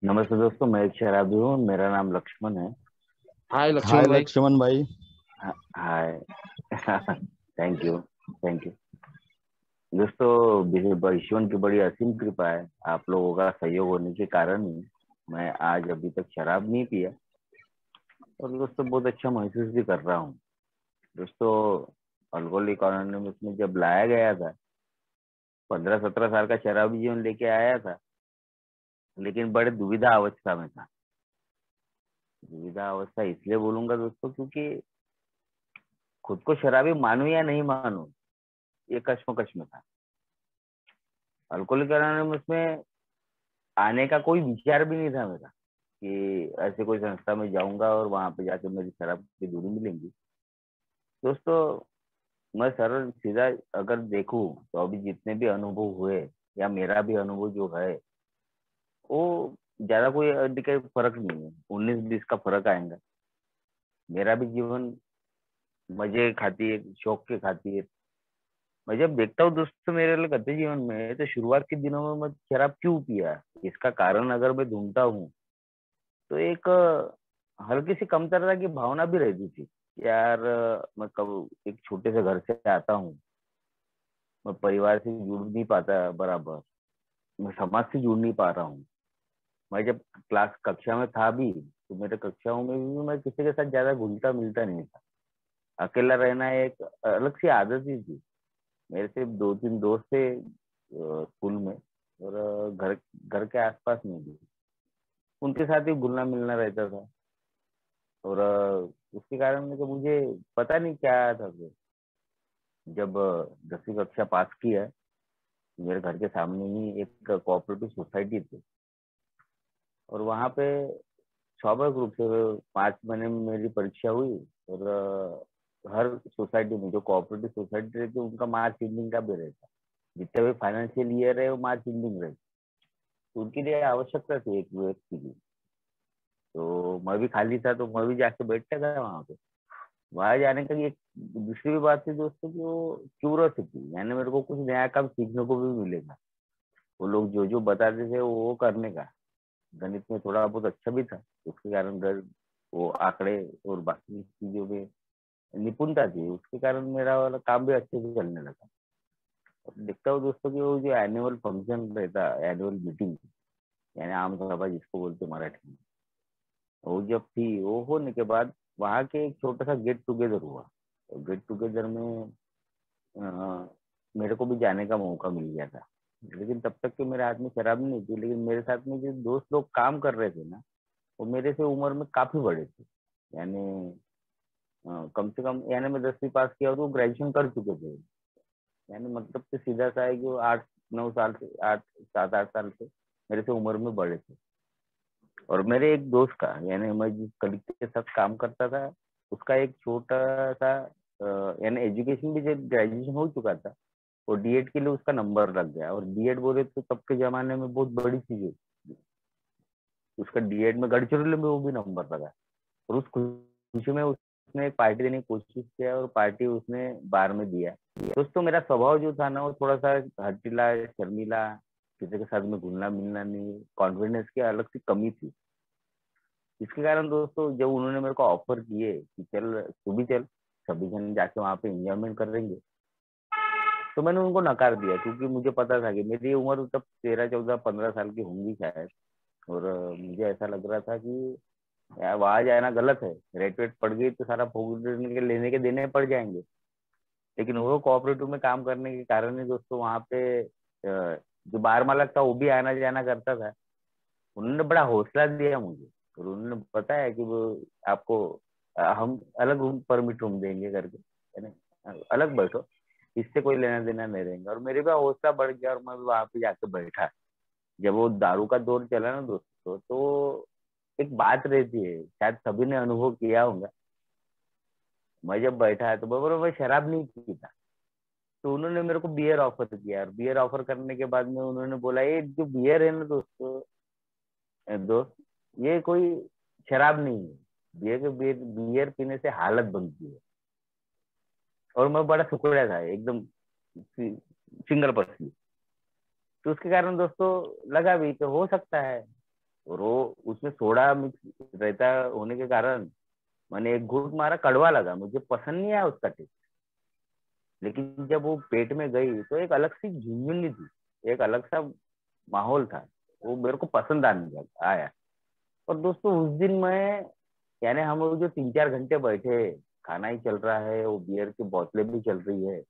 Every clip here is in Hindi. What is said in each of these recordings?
नमस्ते दोस्तों, मैं एक शराबी हूँ। मेरा नाम लक्ष्मण है। हाय हाय लक्ष्मण भाई। लक्ष्मण भाई। Hi. Thank you. Thank you दोस्तों। ईश्वर की बड़ी असीम कृपा है। आप लोगों का सहयोग होने के कारण ही मैं आज अभी तक शराब नहीं पिया। और दोस्तों, बहुत अच्छा महसूस भी कर रहा हूँ। दोस्तों, अल्कोहलिक अनोनिमस में जब लाया गया था, 15-17 साल का शराबी जीवन लेके आया था, लेकिन बड़े दुविधा अवस्था में था। दुविधा अवस्था इसलिए बोलूंगा दोस्तों, क्योंकि खुद को शराबी मानूं या नहीं मानूं, ये कश्मकश में था। अल्कोहलिक एनोनिमस में आने का कोई विचार भी नहीं था मेरा कि ऐसे कोई संस्था में जाऊंगा और वहां पे जाके मेरी शराब की दूरी मिलेंगी। दोस्तों, मैं सरल सीधा अगर देखूं तो अभी जितने भी अनुभव हुए या मेरा भी अनुभव जो है, वो ज्यादा कोई अधिक फर्क नहीं है। 19-20 का फर्क आएगा। मेरा भी जीवन मजे खातिर, शौक के खातिर। मैं जब देखता हूँ दोस्तों, मेरे लिए गते जीवन में तो शुरुआत के दिनों में मैं शराब क्यों पिया, इसका कारण अगर मैं ढूंढता हूँ तो एक हल्की सी कमतरता की भावना भी रहती थी। यार, मैं कब एक छोटे से घर से आता हूँ। मैं परिवार से जुड़ नहीं पाता बराबर। मैं समाज से जुड़ नहीं पा रहा हूँ। मैं जब क्लास कक्षा में था भी, तो मेरे कक्षाओं में भी मैं किसी के साथ ज्यादा घुलता मिलता नहीं था। अकेला रहना एक अलग सी आदत ही थी। मेरे सिर्फ 2-3 दोस्त थे स्कूल में, और घर घर के आसपास में भी उनके साथ ही घुलना मिलना रहता था। और उसके कारण में तो मुझे पता नहीं क्या था फिर। जब 10वीं कक्षा पास किया, मेरे घर के सामने ही एक कोऑपरेटिव सोसाइटी थी। और वहाँ पे स्वाभाविक रूप से 5 महीने में मेरी परीक्षा हुई। और हर सोसाइटी में जो कोऑपरेटिव सोसाइटी रहती है, उनका मार्च एंडिंग का भी रहता। जितने भी फाइनेंशियल ईयर है, वो मार्च एंडिंग रहती। तो उनके लिए आवश्यकता थी एक व्यक्ति की। तो मैं भी खाली था, तो मैं भी जाके बैठता था वहां पे। वहां जाने का एक दूसरी भी बात थी दोस्तों, कि वो क्यूरोसिटी, यानी मेरे को कुछ नया काम सीखने को भी मिलेगा। वो लोग जो जो बताते थे वो करने का। गणित में थोड़ा बहुत अच्छा भी था, उसके कारण वो आंकड़े और बाकी चीजों में निपुणता थी, उसके कारण मेरा वाला काम भी अच्छे से चलने लगा। और देखता हूँ दोस्तों कि वो जो एनुअल फंक्शन रहता, एनुअल मीटिंग, यानी आम सभा जिसको बोलते मराठी में, वो जब थी, वो होने के बाद वहाँ के एक छोटा सा गेट टुगेदर हुआ। तो गेट टुगेदर में मेरे को भी जाने का मौका मिल गया था। लेकिन तब तक के मेरे हाथ में शराब नहीं थी। लेकिन मेरे साथ में जो दोस्त लोग काम कर रहे थे ना, वो मेरे से उम्र में काफी बड़े थे। यानी कम से कम, यानी मैं 10वीं पास किया और वो ग्रेजुएशन कर चुके थे। यानी मतलब कि सीधा सा है कि वो 8-9 साल से, 7-8 साल से मेरे से उम्र में बड़े थे। और मेरे एक दोस्त का, यानी मैं जिस कलीग के साथ काम करता था, उसका एक छोटा सा यानी एजुकेशन भी, जब ग्रेजुएशन हो चुका था, और डीएड के लिए उसका नंबर लग गया। और डीएड बोले तो तब के जमाने में बहुत बड़ी चीज है। उसका डीएड में गढ़चिरौली में वो भी नंबर लगा। और उस खुशी में उसने एक पार्टी देने की कोशिश किया, और पार्टी उसने बार में दिया। दोस्तों, मेरा स्वभाव जो था ना, वो थोड़ा सा हटीला, शर्मीला, किसी के साथ में घुलना मिलना नहीं, कॉन्फिडेंस की अलग सी कमी थी। इसके कारण दोस्तों, जब उन्होंने मेरे को ऑफर किए कि चल तू भी चल, सभी जन जाके वहां पे एंजॉयमेंट कर रहेंगे, तो मैंने उनको नकार दिया। क्योंकि मुझे पता था कि मेरी उम्र तब 13-14-15 साल की होंगी शायद। और मुझे ऐसा लग रहा था कि यार, वहां जाना गलत है। रेट वेट पड़ गई तो सारा भुगतने के, लेने के देने पड़ जाएंगे। लेकिन वो कोऑपरेटिव में काम करने के कारण ही दोस्तों, वहां पे जो बार मालक था, वो भी आना जाना करता था। उन्होंने बड़ा हौसला दिया मुझे। और उन्होंने बताया कि वो आपको हम अलग रूम, परमिट रूम देंगे करके, है ना, अलग बैठो, इससे कोई लेना देना नहीं रहेंगे। और मेरे भी हौसला बढ़ गया, और मैं भी वहां पे जाके बैठा। जब वो दारू का दौर चला ना दोस्तों, तो एक बात रहती है, शायद सभी ने अनुभव किया होगा। मैं जब बैठा है तो बराबर मैं शराब नहीं पीता। तो उन्होंने मेरे को बियर ऑफर किया, और बियर ऑफर करने के बाद में उन्होंने बोला, ये जो बियर है ना दोस्तों, दोस्त, ये कोई शराब नहीं है। बियर बियर पीने से हालत बनती है। और मैं बड़ा सुकड़ा था एकदम, सिंगल पर्सन। तो उसके कारण दोस्तों लगा भी कि हो सकता है और वो उसमें सोडा मिक्स रहता होने के कारण मैंने एक घूंट मारा, कड़वा लगा, मुझे पसंद नहीं आया उसका टेस्ट। लेकिन जब वो पेट में गई तो एक अलग सी झुनझुनी थी, एक अलग सा माहौल था, वो मेरे को पसंद आने आया। और दोस्तों उस दिन मैं, यानी हम लोग जो 3-4 घंटे बैठे, खाना ही चल रहा है, वो बियर की बोतलें भी चल रही है,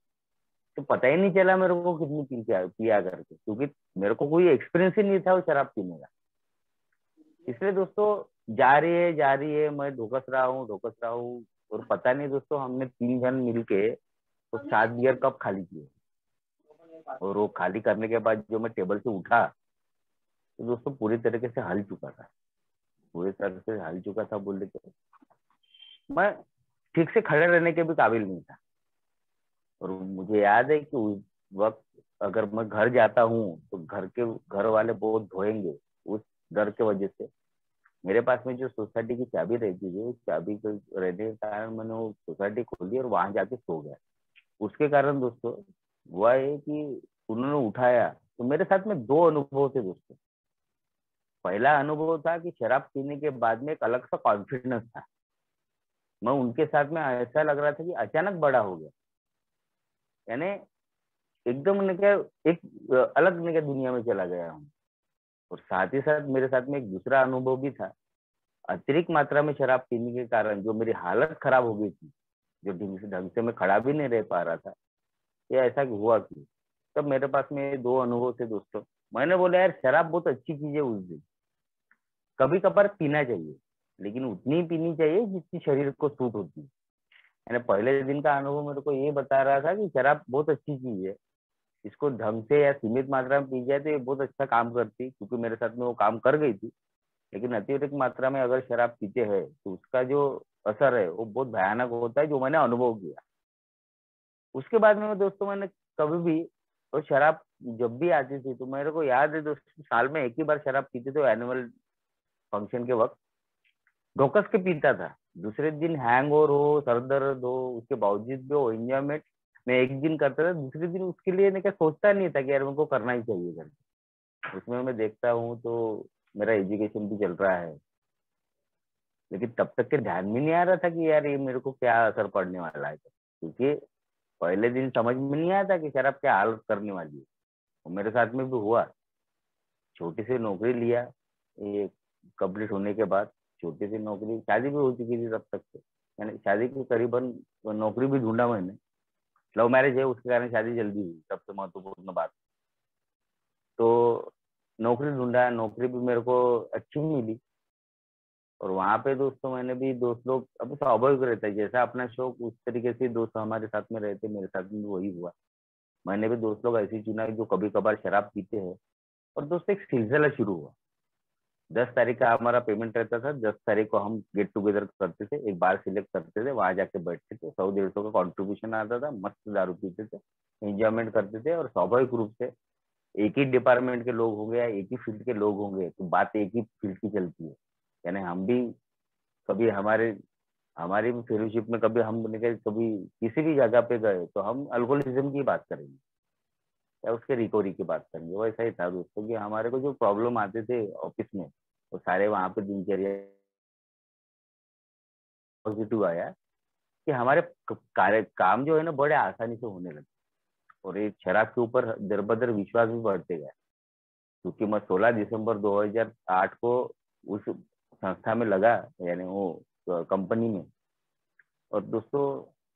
तो पता ही नहीं चला मेरे को कितनी पिया करके, क्योंकि मेरे को कोई एक्सपीरियंस ही नहीं था वो शराब पीने का। इसलिए दोस्तों जा रही है, मैं ढोकस रहा हूँ। और पता नहीं दोस्तों, हमने 3 जन मिलके तो 7 बियर कप खाली किए। और वो खाली करने के बाद जो मैं टेबल से उठा, तो दोस्तों पूरी तरीके से हल चुका था, पूरी तरह से हल चुका था बोले तो मैं ठीक से खड़े रहने के भी काबिल नहीं था। और मुझे याद है कि उस वक्त अगर मैं घर जाता हूँ तो घर वाले बहुत धोएंगे, उस डर के वजह से मेरे पास में जो सोसाइटी की चाबी रहती थी, उस चाबी के रहने के कारण मैंने वो सोसाइटी खोली और वहां जाके सो गया। उसके कारण दोस्तों हुआ है कि उन्होंने उठाया तो मेरे साथ में 2 अनुभव थे दोस्तों। पहला अनुभव था कि शराब पीने के बाद में एक अलग सा कॉन्फिडेंस था। मैं उनके साथ में ऐसा लग रहा था कि अचानक बड़ा हो गया, यानी एकदम ने क्या, एक अलग ने क्या दुनिया में चला गया हूँ। और साथ ही साथ मेरे साथ में एक दूसरा अनुभव भी था। अतिरिक्त मात्रा में शराब पीने के कारण जो मेरी हालत खराब हो गई थी, जो ढंग से मैं खड़ा भी नहीं रह पा रहा था, ये ऐसा हुआ कि तब मेरे पास में 2 अनुभव थे दोस्तों। मैंने बोला यार शराब बहुत अच्छी चीज है उस दिन, कभी कभार पीना चाहिए, लेकिन उतनी ही पीनी चाहिए जितनी शरीर को सूट होती है। मैंने पहले दिन का अनुभव मेरे को ये बता रहा था कि शराब बहुत अच्छी चीज है, इसको ढंग से या सीमित मात्रा में पी जाए तो ये बहुत अच्छा काम करती है, क्योंकि मेरे साथ में वो काम कर गई थी। लेकिन अतिरिक्त मात्रा में अगर शराब पीते हैं तो उसका जो असर है वो बहुत भयानक होता है, जो मैंने अनुभव किया। उसके बाद में दोस्तों मैंने कभी भी, और शराब जब भी आती थी तो मेरे को याद है दोस्तों, साल में एक ही बार शराब पीते थे, एनुअल फंक्शन के वक्त ढोकस के पीता था। दूसरे दिन हैंग ओवर हो, सर दर्द हो, उसके बावजूद भी वो एंजॉयमेंट मैं एक दिन करता था, दूसरे दिन उसके लिए मैं क्या सोचता नहीं था कि यार मेरे को करना ही चाहिए करके। उसमें मैं देखता हूँ तो मेरा एजुकेशन भी चल रहा है, लेकिन तब तक के ध्यान में नहीं आ रहा था कि यार ये मेरे को क्या असर पड़ने वाला है, क्योंकि पहले दिन समझ में नहीं आया था कि शराब क्या हालत करने वाली है। और मेरे साथ में भी हुआ। छोटी सी नौकरी लिया, ये कंप्लीट होने के बाद छोटी सी नौकरी, शादी भी हो चुकी थी तब तक से, यानी शादी के करीबन नौकरी भी ढूंढा मैंने। लव मैरिज है, उसके कारण शादी जल्दी हुई, सबसे महत्वपूर्ण बात। तो नौकरी ढूंढा, नौकरी भी मेरे को अच्छी मिली। और वहां पे दोस्तों मैंने भी दोस्त लोग, अब स्वाभाविक रहता है जैसा अपना शौक उस तरीके से दोस्त हमारे साथ में रहते, मेरे साथ में भी वही हुआ। मैंने भी दोस्त लोग ऐसे ही चुना जो कभी कभार शराब पीते हैं। और दोस्तों एक सिलसिला शुरू हुआ। 10 तारीख का हमारा पेमेंट रहता था, 10 तारीख को हम गेट टुगेदर करते थे, एक बार सिलेक्ट करते थे, वहां जाके बैठते थे, 100-150 का कॉन्ट्रीब्यूशन आता था, मस्त दारू पीते थे, एंजॉयमेंट करते थे। और स्वाभाविक रूप से एक ही डिपार्टमेंट के लोग होंगे या एक ही फील्ड के लोग होंगे तो बात एक ही फील्ड की चलती है। यानी हम भी कभी हमारी भी फेलोशिप में कभी हम कभी किसी भी जगह पे गए तो हम अल्कोहलिज्म की बात करेंगे या उसके रिकवरी की बात करेंगे। वैसा ही था दोस्तों कि हमारे को जो प्रॉब्लम आते थे ऑफिस में, वो सारे वहां पे दिनचर्या पॉजिटिव आया कि हमारे कार्य काम जो है ना बड़े आसानी से होने लगे। और एक शराब के ऊपर दर बदर विश्वास भी बढ़ते गया, क्योंकि मैं 16 दिसंबर 2008 को उस संस्था में लगा, यानी वो कंपनी में। और दोस्तों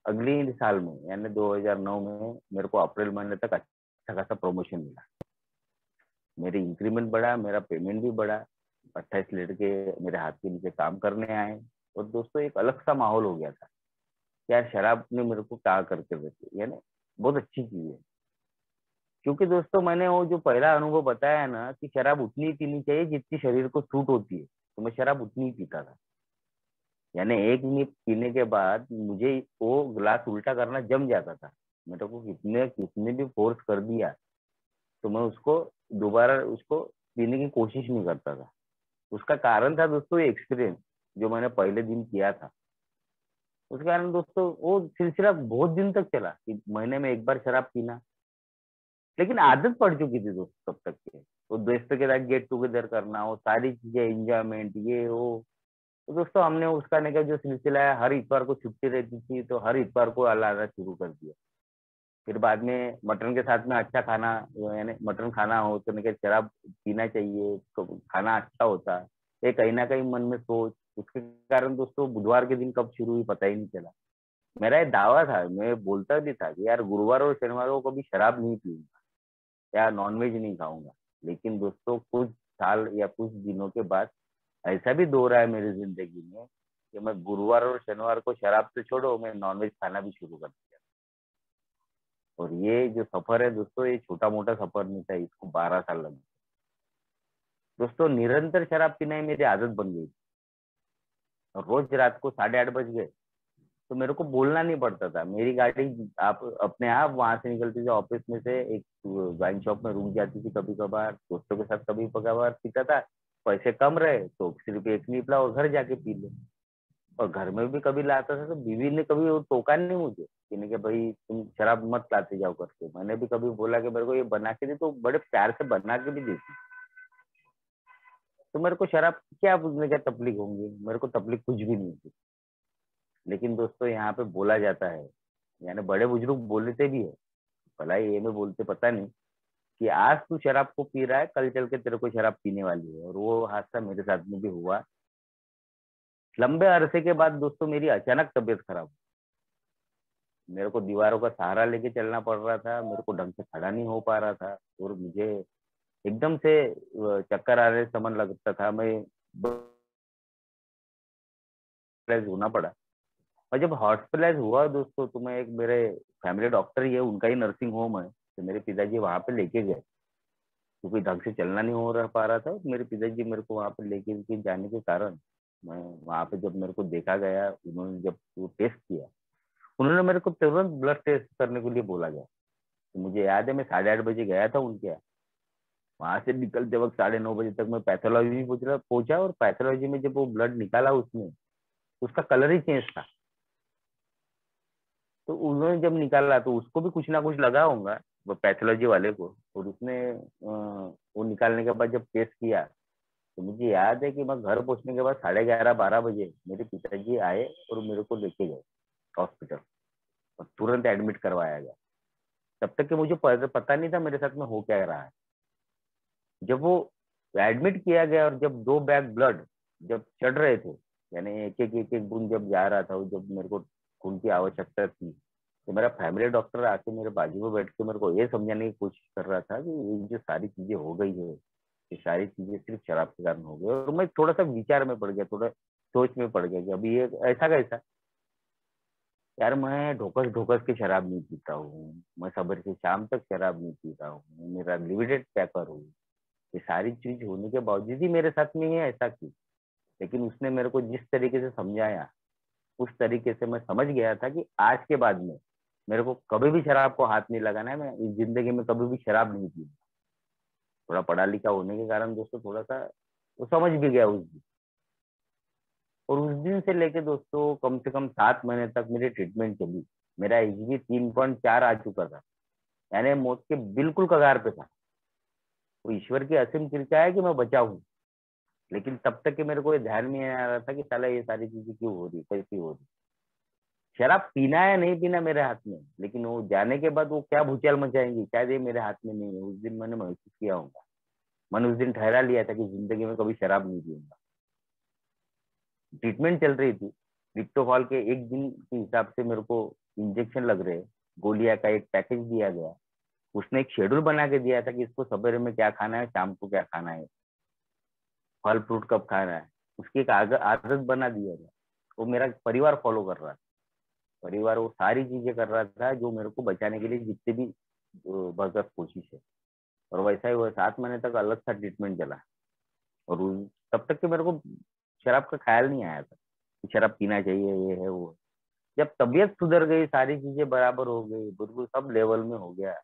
अगले ही साल में यानी 2009 में मेरे को अप्रैल महीने तक अच्छा खासा प्रमोशन मिला, मेरी इंक्रीमेंट बढ़ा, मेरा पेमेंट भी बढ़ा। 28 लड़के मेरे हाथ के नीचे काम करने आए। और दोस्तों एक अलग सा माहौल हो गया था, यार शराब ने मेरे को क्या करके देते, यानी बहुत अच्छी चीज है। क्योंकि दोस्तों मैंने वो जो पहला अनुभव बताया ना कि शराब उतनी ही पीनी चाहिए जितनी शरीर को सूट होती है, तो मैं शराब उतनी ही पीता था। यानी एक मिनट पीने के बाद मुझे वो गिलास उल्टा करना जम जाता था। मेरे को कितने कितने भी फोर्स कर दिया तो मैं उसको दोबारा उसको पीने की कोशिश नहीं करता था। उसका कारण था दोस्तों ये एक्सपीरियंस जो मैंने पहले दिन किया था। उस कारण दोस्तों वो सिलसिला बहुत दिन तक चला कि महीने में एक बार शराब पीना, लेकिन आदत पड़ चुकी थी दोस्तों तब तक के। वो दोस्तों के साथ गेट टुगेदर करना, वो सारी चीजें, एंजॉयमेंट, ये वो। तो दोस्तों हमने उसका का जो सिलसिला है, हर इतवार को छुट्टी रहती थी तो हर इतवार को लाना शुरू कर दिया। फिर बाद में मटन के साथ में अच्छा खाना, यानी मटन खाना हो तो नहीं, शराब पीना चाहिए तो खाना अच्छा होता है। ये कहीं ना कहीं मन में सोच, उसके कारण दोस्तों बुधवार के दिन कब शुरू हुई पता ही नहीं चला। मेरा ये दावा था, मैं बोलता भी था कि यार गुरुवार और शनिवार को कभी शराब नहीं पीऊंगा या नॉनवेज नहीं खाऊंगा। लेकिन दोस्तों कुछ साल या कुछ दिनों के बाद ऐसा भी दौर है मेरी जिंदगी में कि मैं गुरुवार और शनिवार को शराब तो छोड़ो, मैं नॉनवेज खाना भी शुरू कर दिया। और ये जो सफर है दोस्तों, ये छोटा मोटा सफर नहीं था, इसको 12 साल लगे। दोस्तों निरंतर शराब पीना ही मेरी आदत बन गई। और रोज रात को 8:30 बज गए तो मेरे को बोलना नहीं पड़ता था, मेरी गाड़ी आप अपने आप वहां से निकलती थी ऑफिस में से, एक वाइन शॉप में रुक जाती थी, कभी कभार दोस्तों के साथ कभी कभार पीता था। पैसे कम रहे तो सिर्फ एक निपला और घर जाके पी ले। और घर में भी कभी लाता था तो बीवी ने कभी वो टोका नहीं मुझे कि भाई तुम शराब मत लाते जाओ करके। मैंने भी कभी बोला कि मेरे को ये बना के दे, तो बड़े प्यार से बना के भी देती। तो मेरे को शराब क्या पूछने क्या तकलीफ होंगी, मेरे को तकलीफ कुछ भी नहीं थी। लेकिन दोस्तों यहाँ पे बोला जाता है, यानी बड़े बुजुर्ग बोलते भी है, भला ये में बोलते पता नहीं, कि आज तू शराब को पी रहा है, कल चल के तेरे को शराब पीने वाली है। और वो हादसा मेरे साथ में भी हुआ। लंबे अरसे के बाद दोस्तों मेरी अचानक तबीयत खराब। मेरे को दीवारों का सहारा लेके चलना पड़ रहा था, मेरे को ढंग से खड़ा नहीं हो पा रहा था। और मुझे एकदम से चक्कर आने समझ लगता था। मैं हॉस्पिटलाइज होना पड़ा। और जब हॉस्पिटलाइज हुआ दोस्तों, तो मैं, एक मेरे फैमिली डॉक्टर ही है, उनका ही नर्सिंग होम है, तो मेरे पिताजी वहां पे लेके गए क्योंकि ढंग से चलना नहीं हो रहा पा रहा था। मेरे पिताजी मेरे को वहां पे लेके के जाने के कारण मैं वहां पे, जब मेरे को देखा गया, उन्होंने जब वो टेस्ट किया, उन्होंने मेरे को तुरंत ब्लड टेस्ट करने के लिए बोला गया। तो मुझे याद है मैं 8:30 बजे गया था उनके यहाँ। वहां से निकलते वक्त 9:30 बजे तक मैं पैथोलॉजी पहुंचा। और पैथोलॉजी में जब वो ब्लड निकाला उसने, उसका कलर ही चेंज था। तो उन्होंने जब निकाला तो उसको भी कुछ ना कुछ लगा होगा, वो पैथोलॉजी वाले को। और उसने वो निकालने के बाद जब टेस्ट किया, तो मुझे याद है कि मैं घर पहुंचने के बाद 11:30-12 बजे मेरे पिताजी आए और मेरे को लेके गए हॉस्पिटल। और तुरंत एडमिट करवाया गया। तब तक कि मुझे पता नहीं था मेरे साथ में हो क्या रहा है। जब वो एडमिट किया गया और जब 2 बैग ब्लड जब चढ़ रहे थे, यानी एक एक बूंद जब जा रहा था, जब मेरे को खून की आवश्यकता थी, तो मेरा फैमिली डॉक्टर आके मेरे बाजू में बैठ के मेरे को ये समझाने की कोशिश कर रहा था कि ये जो सारी चीजें हो गई है, ये सारी चीजें सिर्फ शराब के कारण हो गई। और मैं थोड़ा सा विचार में पड़ गया, थोड़ा सोच में पड़ गया कि अभी ये ऐसा कैसा। यार मैं ढोकस ढोकस के शराब नहीं पीता हूँ, मैं सुबह से शाम तक शराब नहीं पीता हूँ, मेरा लिमिटेड पैकर हूँ। ये सारी चीज होने के बावजूद ही मेरे साथ में ये ऐसा क्यों। लेकिन उसने मेरे को जिस तरीके से समझाया, उस तरीके से मैं समझ गया था कि आज के बाद में मेरे को कभी भी शराब को हाथ नहीं लगाना है। मैं इस जिंदगी में कभी भी शराब नहीं पी। थोड़ा पढ़ा लिखा होने के कारण दोस्तों थोड़ा सा वो समझ भी गया उस दिन। और उस दिन से लेके दोस्तों कम से कम 7 महीने तक मेरी ट्रीटमेंट चली। मेरा HB 3.4 आ चुका था, यानी मौत के बिल्कुल कगार पे था। वो ईश्वर की असीम कृपा है कि मैं बचा हूँ। लेकिन तब तक कि मेरे को ये ध्यान में नहीं आ रहा था कि साला ये सारी चीजें क्यों हो रही, कैसी हो रही। शराब पीना है नहीं पीना मेरे हाथ में, लेकिन वो जाने के बाद वो क्या भूचाल मचाएंगी शायद ये मेरे हाथ में नहीं है। उस दिन मैंने महसूस किया होगा। मैंने उस दिन ठहरा लिया था कि जिंदगी में कभी शराब नहीं पीऊंगा। ट्रीटमेंट चल रही थी। लिप्टोफॉल के एक दिन के हिसाब से मेरे को इंजेक्शन लग रहे, गोलियां का एक पैकेज दिया गया। उसने एक शेड्यूल बना के दिया था कि इसको सवेरे में क्या खाना है, शाम को क्या खाना है, फल फ्रूट कब खाना है। उसकी एक आदत बना दिया गया। वो मेरा परिवार फॉलो कर रहा था। परिवार वो सारी चीजें कर रहा था जो मेरे को बचाने के लिए जितनी भी भरसक कोशिश है। और वैसा ही हुआ, 7 महीने तक अलग सा ट्रीटमेंट चला। और तब तक के मेरे को शराब का ख्याल नहीं आया था कि शराब पीना चाहिए, ये है वो है। जब तबीयत सुधर गई, सारी चीजें बराबर हो गई, बिल्कुल सब लेवल में हो गया,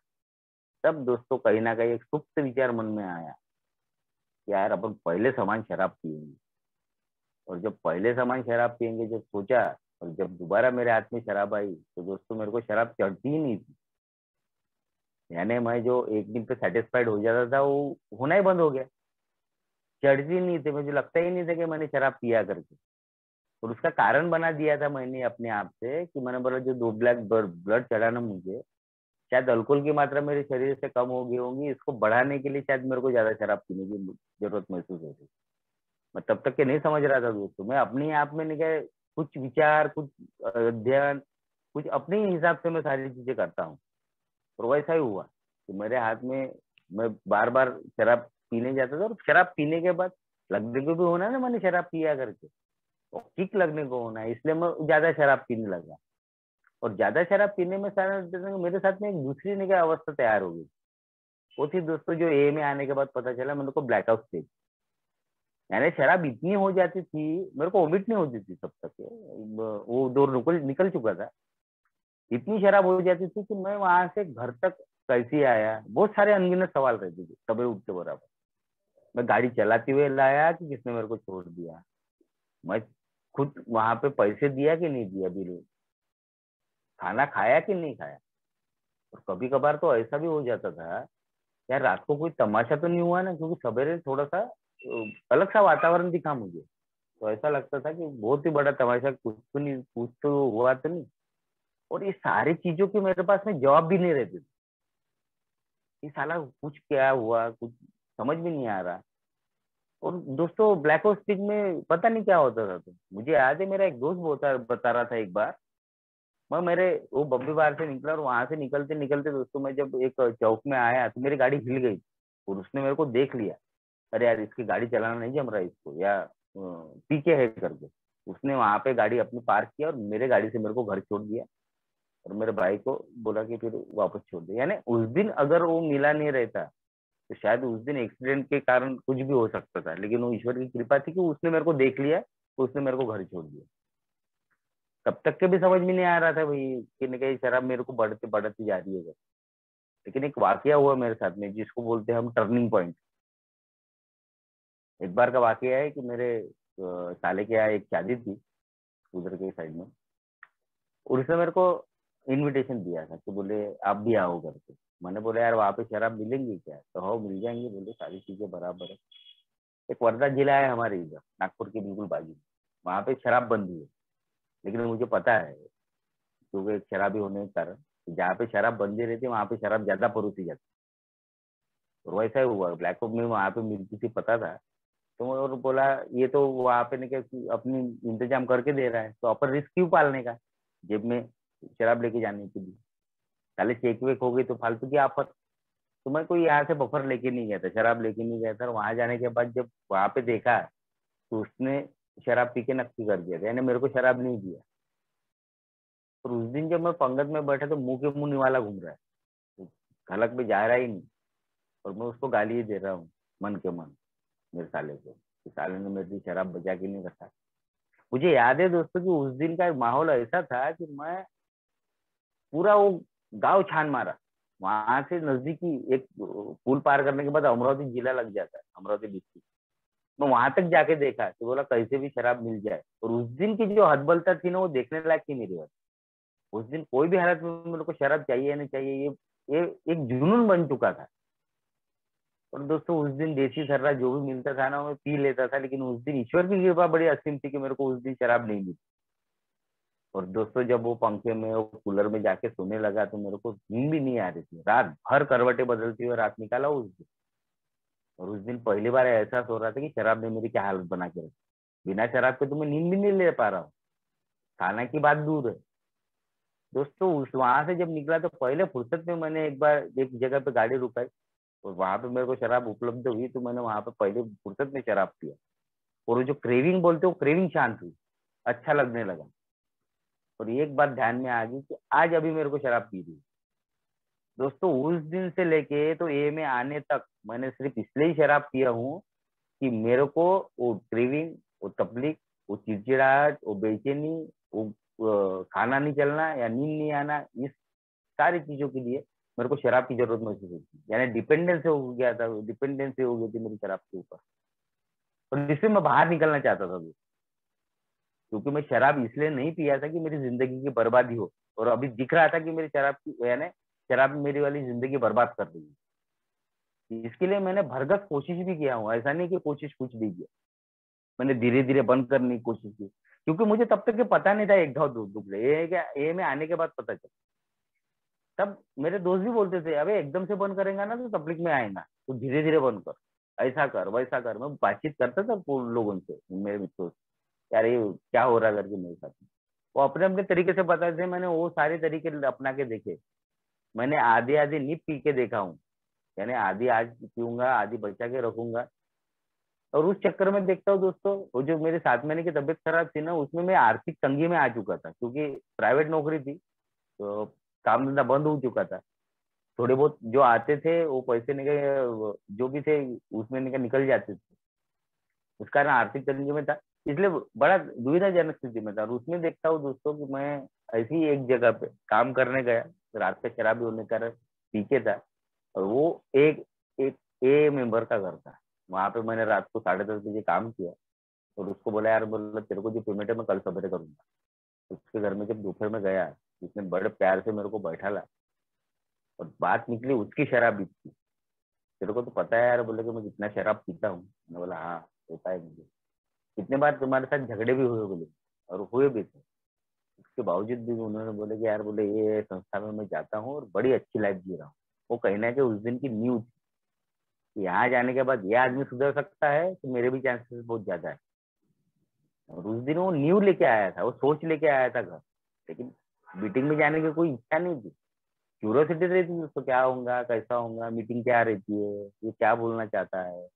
तब दोस्तों कहीं ना कहीं एक सुप्त विचार मन में आया कि यार अपन पहले समान शराब पियेंगे। और जब पहले समान शराब पियेंगे जब सोचा, और जब दोबारा मेरे हाथ में शराब आई तो दोस्तों मेरे को शराब चढ़ती ही नहीं थी। यानी मैं जो एक दिन पे सेटिस्फाइड हो जाता था वो होना ही बंद हो गया। चढ़ती नहीं थी, मुझे लगता ही नहीं था कि मैंने शराब पिया करके। और उसका कारण बना दिया था मैंने अपने आप से कि मैंने बोला जो 2 ब्लैक ब्लड चढ़ा ना मुझे, शायद अल्कोहल की मात्रा मेरे शरीर से कम हो गई होगी, इसको बढ़ाने के लिए शायद मेरे को ज्यादा शराब पीने की जरूरत महसूस हो रही। मैं तब तक के नहीं समझ रहा था दोस्तों। मैं अपने आप में नहीं क्या, कुछ विचार, कुछ अध्ययन, कुछ अपने ही हिसाब से मैं सारी चीजें करता हूँ। और वैसा ही हुआ कि मेरे हाथ में, मैं बार बार शराब पीने जाता था, और शराब पीने के बाद लगने को भी होना ना मैंने शराब पिया करके, और किक लगने को होना है, इसलिए मैं ज्यादा शराब पीने लगा। और ज्यादा शराब पीने में सारा मेरे साथ में एक दूसरी ने क्या अवस्था तैयार हो गई। वो थी दोस्तों जो ए में आने के बाद पता चला मेरे को ब्लैकआउट स्टेज। यानी शराब इतनी हो जाती थी, मेरे को वोमिट नहीं होती थी तब तक, वो दौर निकल निकल चुका था। इतनी शराब हो जाती थी कि मैं वहां से घर तक कैसे आया, बहुत सारे अनगिनत सवाल रहते थे सुबह उठते बराबर। मैं गाड़ी चलाते हुए लाया कि किसने मेरे को छोड़ दिया, मैं खुद वहां पे पैसे दिया कि नहीं दिया बिल, खाना खाया कि नहीं खाया। और कभी कभार तो ऐसा भी हो जाता था यार, रात को कोई तमाशा तो नहीं हुआ ना, क्योंकि सवेरे थोड़ा सा अलग सा वातावरण दिखा मुझे, तो ऐसा लगता था कि बहुत ही बड़ा तमाशा, कुछ तो नहीं, कुछ तो हुआ तो नहीं। और ये सारी चीजों के मेरे पास में जवाब भी नहीं रहते थे। ये साला कुछ क्या हुआ, कुछ समझ में नहीं आ रहा। और दोस्तों ब्लैक होल स्टिक में पता नहीं क्या होता था, तो मुझे याद है मेरा एक दोस्त बता रहा था एक बार। मैं मेरे वो बम्बे बार से निकला, और वहां से निकलते निकलते दोस्तों मैं जब एक चौक में आया तो मेरी गाड़ी हिल गई, और उसने मेरे को देख लिया। अरे यार इसकी गाड़ी चलाना नहीं जम रहा है इसको, या पीछे है करके। उसने वहां पे गाड़ी अपनी पार्क किया और मेरे गाड़ी से मेरे को घर छोड़ दिया, और मेरे भाई को बोला कि फिर वापस छोड़ दे। यानी उस दिन अगर वो मिला नहीं रहता तो शायद उस दिन एक्सीडेंट के कारण कुछ भी हो सकता था, लेकिन वो ईश्वर की कृपा थी कि उसने मेरे को देख लिया, तो उसने मेरे को घर छोड़ दिया। तब तक के भी समझ में नहीं आ रहा था भाई कि नहीं कहीं शराब मेरे को बढ़ते बढ़ती जा रही है। लेकिन एक वाकया हुआ मेरे साथ में जिसको बोलते हैं हम टर्निंग पॉइंट। एक बार का वाकया है कि मेरे साले के यहाँ एक शादी थी उधर के साइड में, और उसने मेरे को इनविटेशन दिया था कि बोले आप भी आओ करके। मैंने बोला यार वहाँ पे शराब मिलेंगी क्या, तो हाँ मिल जाएंगे, बोले सारी चीजें बराबर है। एक वर्धा जिला है हमारे इधर नागपुर के बिल्कुल बाजू में, वहाँ पे शराब बंदी है। लेकिन मुझे पता है क्योंकि एक शराबी होने के कारण जहाँ पे शराब बंदी रहती है वहाँ पे शराब ज्यादा परोसी जाती है। और वैसा ही हुआ, ब्लैक में वहाँ पे मिलती थी पता था। तो मैं और बोला ये तो वहाँ पे नहीं क्या अपनी इंतजाम करके दे रहा है, तो अपन रिस्क क्यों पालने का, जेब में शराब लेके जाने के लिए। पहले चेक वेक हो गई तो फालतू की आफत। तो मैं कोई यहाँ से बफर लेके नहीं गया था, शराब लेके नहीं गया था। और वहां जाने के बाद जब वहां पे देखा तो उसने शराब पी के नक्की कर दिया था, यानी मेरे को शराब नहीं दिया। और उस दिन जब मैं पंगत में बैठा तो मुंह के मुंह निवाला घूम रहा है, तो हलक में जा रहा ही नहीं। और मैं उसको गाली ही दे रहा हूँ मन के मन, मेरे साले को, कि साले ने मेरी शराब बचा के नहीं रखा। मुझे याद है दोस्तों कि उस दिन का माहौल ऐसा था कि मैं पूरा वो गांव छान मारा। वहां से नजदीकी एक पुल पार करने के बाद अमरावती जिला लग जाता है, अमरावती डिस्ट्रिक्ट। मैं वहां तक जाके देखा तो बोला कैसे भी शराब मिल जाए। और उस दिन की जो हदबलता थी ना वो देखने लायक थी मेरी बात। उस दिन कोई भी हालत में मेरे को शराब चाहिए नहीं चाहिए, ये एक जुनून बन चुका था। और दोस्तों उस दिन देसी सर्रा जो भी मिलता था ना मैं पी लेता था, लेकिन उस दिन ईश्वर की कृपा बड़ी असीम थी कि मेरे को उस दिन शराब नहीं मिली। और दोस्तों जब वो पंखे में वो कूलर में जाके सोने लगा तो मेरे को नींद भी नहीं आ रही थी, रात भर करवटें बदलती हुए रात निकाला उस दिन। और उस दिन पहली बार एहसास हो रहा था कि शराब ने मेरी क्या हालत बना के रखी। बिना शराब के तो मैं नींद भी नहीं ले पा रहा हूँ, खाना की बात दूर है। दोस्तों उस वहां से जब निकला तो पहले फुर्सत में मैंने एक बार एक जगह पे गाड़ी रुकाई, और वहां पे मेरे को शराब उपलब्ध हुई तो मैंने वहां पे पहले फुर्सत में शराब पिया। और वो जो क्रेविंग बोलते हो क्रेविंग शांत हुई, अच्छा लगने लगा। और एक बात ध्यान में आ गई कि आज अभी मेरे को शराब पी रही है। दोस्तों उस दिन से लेके तो ए में आने तक मैंने सिर्फ इसलिए ही शराब पिया हूँ कि मेरे को वो क्रेविंग, वो तकलीफ, वो चिड़चिड़ाहट, वो बेचैनी, वो खाना नहीं चलना या नींद नहीं आना, इस सारी चीजों के लिए मेरे को शराब की जरूरत महसूस होती है। यानी डिपेंडेंस हो गया था, डिपेंडेंसी हो गई थी मेरी शराब के ऊपर। और इससे मैं बाहर निकलना चाहता था दोस्त, क्योंकि मैं शराब इसलिए नहीं पिया था कि मेरी जिंदगी की बर्बादी हो। और अभी दिख रहा था कि मेरी शराब की यानी शराब मेरी वाली जिंदगी बर्बाद कर रही है। इसके लिए मैंने भरसक कोशिश भी किया हूँ, ऐसा नहीं कि कोशिश कुछ भी किया। मैंने धीरे धीरे बंद करने की कोशिश की, क्योंकि मुझे तब तक ये पता नहीं था एक घाव दो दुबले, ये क्या, ये मैं आने के बाद पता चला। तब मेरे दोस्त भी बोलते थे, अबे एकदम से बंद करेगा ना तो तकलीफ में आएगा, तो धीरे धीरे बंद कर, ऐसा कर वैसा कर। मैं बातचीत करता था लोगों से, मेरे मित्रों से, यार ये क्या हो रहा है करके मेरे साथ। वो अपने अपने तरीके से बताते थे, मैंने वो सारे तरीके अपना के देखे। मैंने आधी आधी नींब पी के देखा हूँ, यानी आधी आज पीऊंगा, आधी बचा के रखूंगा। और उस चक्कर में देखता हूँ दोस्तों, वो जो मेरे साथ मैंने की तबीयत खराब थी ना, उसमें मैं आर्थिक तंगी में आ चुका था, क्योंकि प्राइवेट नौकरी थी, तो काम धंधा बंद हो चुका था। थोड़े बहुत जो आते थे वो पैसे निकल, जो भी थे उसमें निकल जाते थे। उस कारण आर्थिक तंगी में था, इसलिए बड़ा दुविधाजनक स्थिति में था। और उसमें देखता हूँ दोस्तों कि मैं ऐसी एक जगह पे काम करने गया, रात का शराबी होने के कारण पीछे था, और वो एक एक ए मेंबर का घर था। वहां पे मैंने रात को 10:30 बजे काम किया, और उसको बोला, यार बोला तेरे को जो पेमेंट है मैं कल सवेरे करूंगा। उसके घर में जब दोपहर में गया, उसने बड़े प्यार से मेरे को बैठा ला, और बात निकली उसकी शराबी की। तेरे को तो पता है यार, बोले कि मैं कितना शराब पीता हूँ। मैंने बोला हाँ पता है मुझे। कितने बार तुम्हारे साथ झगड़े भी हुए बोले, और हुए भी थे। उसके बावजूद भी उन्होंने बोले कि यार बोले ये संस्था में मैं जाता हूँ और बड़ी अच्छी लाइफ जी रहा हूँ। वो कहना कि उस दिन की न्यूज, यहाँ जाने के बाद ये आदमी सुधर सकता है तो मेरे भी चांसेस बहुत ज्यादा है। और उस दिन वो न्यू लेके आया था, वो सोच लेके आया था घर, लेकिन मीटिंग में जाने की कोई इच्छा नहीं थी। क्यूरियोसिटी रहती थी उसको, क्या होगा कैसा होगा, मीटिंग क्या रहती है, ये क्या बोलना चाहता है।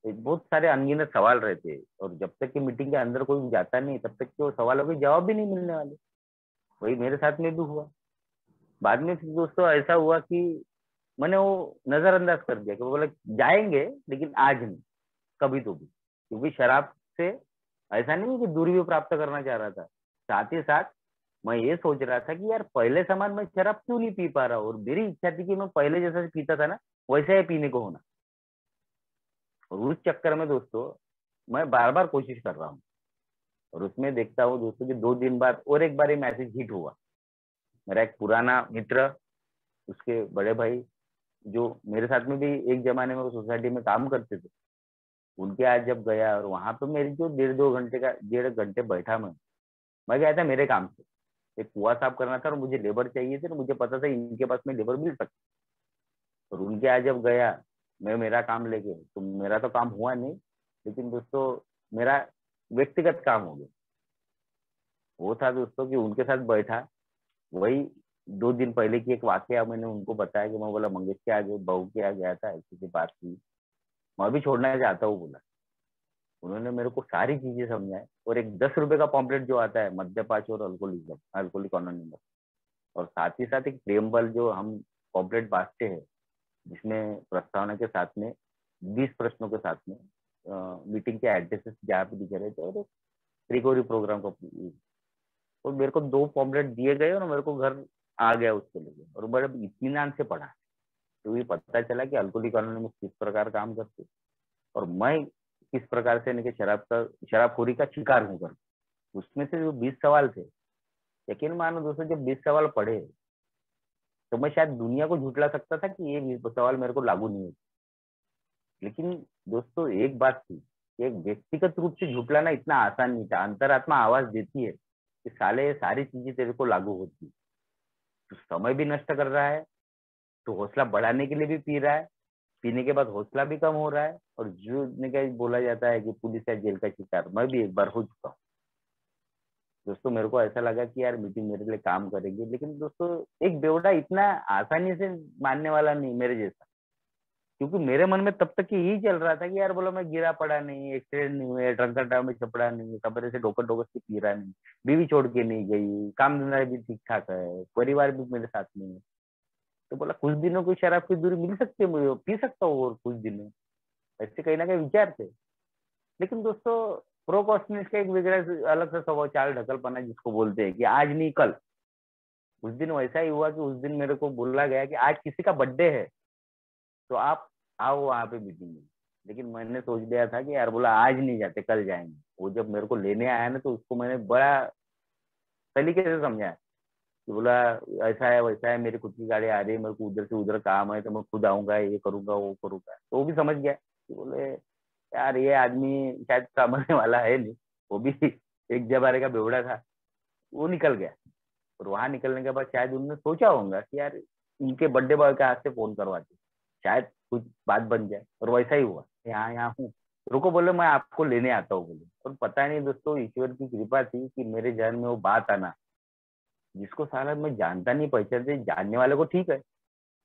तो बहुत सारे अनगिनत सवाल रहते हैं, और जब तक कि मीटिंग के अंदर कोई जाता नहीं, तब तक के वो सवालों के जवाब भी नहीं मिलने वाले। वही मेरे साथ में भी हुआ। बाद में फिर दोस्तों ऐसा हुआ कि मैंने वो नजरअंदाज कर दिया, कि वो बोला जाएंगे लेकिन आज नहीं, कभी तो भी। क्योंकि शराब से ऐसा नहीं है कि दूरी भी प्राप्त करना चाह रहा था, साथ ही साथ मैं ये सोच रहा था कि यार पहले समान मैं शराब क्यों नहीं पी पा रहा, और मेरी इच्छा थी कि मैं पहले जैसा पीता था ना वैसा ही पीने को होना। और उस चक्कर में दोस्तों मैं बार बार कोशिश कर रहा हूँ, और उसमें देखता हूँ दोस्तों कि 2 दिन बाद और एक बार ये मैसेज हिट हुआ। मेरा एक पुराना मित्र, उसके बड़े भाई, जो मेरे साथ में भी एक जमाने में सोसाइटी में काम करते थे, उनके आज जब गया, और वहां पे मेरी जो 1.5 घंटे बैठा मैं गया था मेरे काम से। एक कुआं साफ करना था और मुझे लेबर चाहिए थे, और मुझे पता था इनके पास में लेबर मिल सकता। और उनके आज जब गया मैं मेरा काम लेके, तो मेरा तो काम हुआ नहीं, लेकिन दोस्तों मेरा व्यक्तिगत काम हो गया। वो था दोस्तों कि उनके साथ बैठा, वही 2 दिन पहले की एक वाकया मैंने उनको बताया, कि मैं बोला मंगेश के आगे बहू के आ गया था, ऐसी बात हुई, मैं भी छोड़ना चाहता हूँ बोला। उन्होंने मेरे को सारी चीजें समझाई, और एक 10 रुपए का पॉम्पलेट जो आता है मद्यपान और अल्कोहलिज्म, अल्कोहलिक अनोनिमस, और साथ ही साथ एक प्रेमबल जो हम पॉम्पलेट बांटते हैं, जिसमें प्रस्तावना के साथ में 20 प्रश्नों के साथ में मीटिंग के एड्रेसेस जहाँ पे दिखे रहे थे, और रिकवरी प्रोग्राम का। और मेरे को 2 पॉम्पलेट दिए गए, और मेरे को घर आ गया उसको लेके, और बड़े इत्मीनान से पढ़ा। तो ये पता चला कि अल्कोहलिक अनोनिमस किस प्रकार काम करते, और मैं किस प्रकार से इनके शराबखोरी का शिकार हूँ कर। उसमें से जो 20 सवाल थे, यकीन मानो दोस्तों, जब 20 सवाल पढ़े तो मैं शायद दुनिया को झुठला सकता था कि ये 20 सवाल मेरे को लागू नहीं होते। लेकिन दोस्तों एक बात थी, एक व्यक्तिगत रूप से झुठलाना इतना आसान नहीं था। अंतरात्मा आवाज देती है कि साले ये सारी चीजें तेरे को लागू होती है। तो समय भी नष्ट कर रहा है, तो हौसला बढ़ाने के लिए भी पी रहा है, पीने के बाद हौसला भी कम हो रहा है, और जो क्या बोला जाता है कि पुलिस या जेल का शिकार, मैं भी एक बार हो चुका हूँ। दोस्तों मेरे को ऐसा लगा कि यार मीटिंग मेरे लिए काम करेगी, लेकिन दोस्तों एक बेवड़ा इतना आसानी से मानने वाला नहीं मेरे जैसा। क्योंकि मेरे मन में तब तक यही चल रहा था कि यार बोलो मैं गिरा पड़ा नहीं, एक्सीडेंट नहीं हुआ, ड्रंकन ड्राइव में चपड़ा नहीं, सवेरे से ढोकर ढोकर से पी रहा नहीं, बीवी छोड़ के नहीं गई, काम धंधा भी ठीक ठाक है, परिवार भी मेरे साथ में है। तो बोला कुछ दिनों की शराब की दूरी मिल सकती है मुझे, पी सकता हूँ और कुछ दिन में, ऐसे कहीं ना कहीं विचार थे। लेकिन दोस्तों प्रोकॉस्टनेस का एक वेगळा अलग सा स्वभाव, चाल ढकलपना जिसको बोलते हैं, कि आज नहीं कल। उस दिन वैसा ही हुआ कि उस दिन मेरे को बोला गया कि आज किसी का बर्थडे है, तो आप आओ वहां पे मीटिंग में। लेकिन मैंने सोच लिया था कि यार बोला आज नहीं जाते, कल जाएंगे। वो जब मेरे को लेने आया ना, तो उसको मैंने बड़ा तरीके से समझाया कि बोला ऐसा है वैसा है, मेरी खुद की गाड़ी आ रही है, मेरे को उधर से उधर काम है तो मैं खुद आऊंगा, ये करूंगा वो करूंगा। तो वो भी समझ गया कि बोले यार ये आदमी शायद समझने वाला है नहीं। वो भी एक जबारे का बेवड़ा था, वो निकल गया। और वहां निकलने के बाद शायद उन्होंने सोचा होगा कि यार इनके बर्थडे बॉय के हाथ से फोन करवाते, शायद कुछ बात बन जाए। और वैसा ही हुआ। यहाँ यहाँ हूँ, रुको बोले मैं आपको लेने आता हूँ बोले। और पता नहीं दोस्तों, ईश्वर की कृपा थी कि मेरे जहन में वो बात आना, जिसको साला मैं जानता नहीं पहचानते, जानने वाले को ठीक है,